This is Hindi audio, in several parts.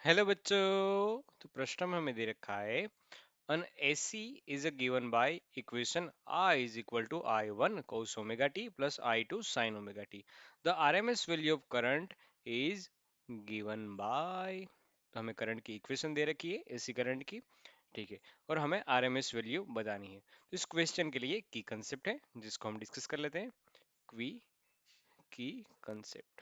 हेलो बच्चों। तो प्रश्न में हमें दे रखा है an AC is a given by equation I is equal to I1 cos omega t plus I2 sin omega t. The RMS value of current is given by, तो हमें करंट की इक्वेशन दे रखी है एसी करंट की। ठीक है। और हमें आरएमएस वैल्यू बतानी है। तो इस क्वेश्चन के लिए की कंसेप्ट है जिसको हम डिस्कस कर लेते हैं। क्वी की कंसेप्ट।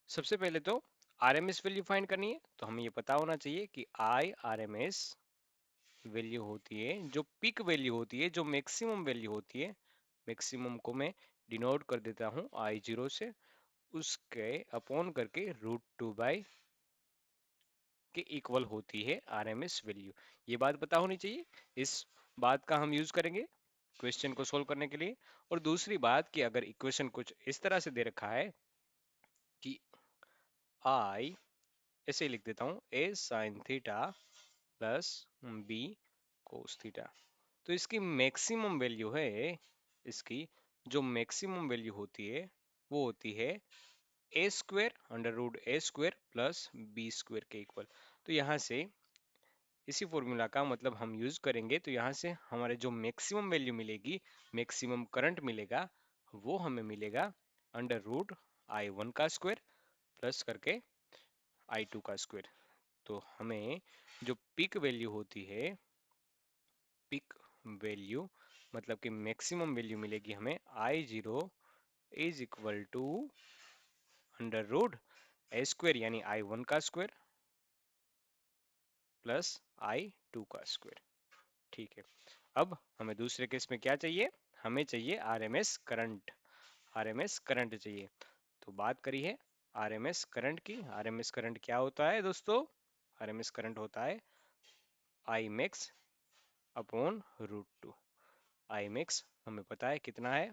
सबसे पहले तो आरएमएस वैल्यू फाइंड करनी है, तो हमें ये पता होना चाहिए कि आई आरएमएस वैल्यू होती है जो पीक वैल्यू होती है, जो मैक्सिमम वैल्यू होती है। मैक्सिमम को मैं डिनोट कर देता हूँ आई जीरो से, उसके अपॉन करके √2 के इक्वल होती है आरएमएस वैल्यू। ये बात पता होनी चाहिए। इस बात का हम यूज करेंगे क्वेश्चन को सोल्व करने के लिए। और दूसरी बात कि अगर इक्वेशन कुछ इस तरह से दे रखा है कि आई, ऐसे ही लिख देता हूँ, a sine theta plus b cos theta, तो इसकी मैक्सिमम वैल्यू है, इसकी जो मैक्सिमम वैल्यू होती है वो होती है a square √a² plus b square के इक्वल। तो यहाँ से इसी फॉर्मूला का मतलब हम यूज करेंगे, तो यहाँ से हमारे जो मैक्सिमम वैल्यू मिलेगी, मैक्सिमम करंट मिलेगा, वो हमें मिलेगा √I1 का स्क्वायर प्लस करके I2 का स्क्वायर। तो हमें जो पीक वैल्यू होती है, पीक वैल्यू मतलब कि मैक्सिमम वैल्यू मिलेगी हमें I0 is equal to √a² यानी I1 का स्क्वायर प्लस I2 का स्क्वायर। ठीक है। अब हमें दूसरे केस में क्या चाहिए? हमें चाहिए आरएमएस करंट। आरएमएस करंट चाहिए। तो बात करी है आरएमएस करंट की। आरएमएस करंट क्या होता है दोस्तों? आरएमएस करंट होता है I max upon √2। I max हमें पता है कितना है।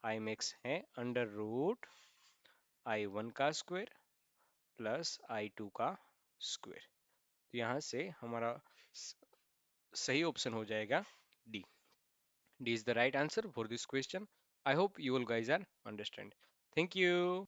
आई मैक्स है √I1 का स्क्वायर प्लस I2 का स्क्वायर। तो यहाँ से हमारा सही ऑप्शन हो जाएगा D. D is the right answer for this question. I hope you all guys are understand. Thank you.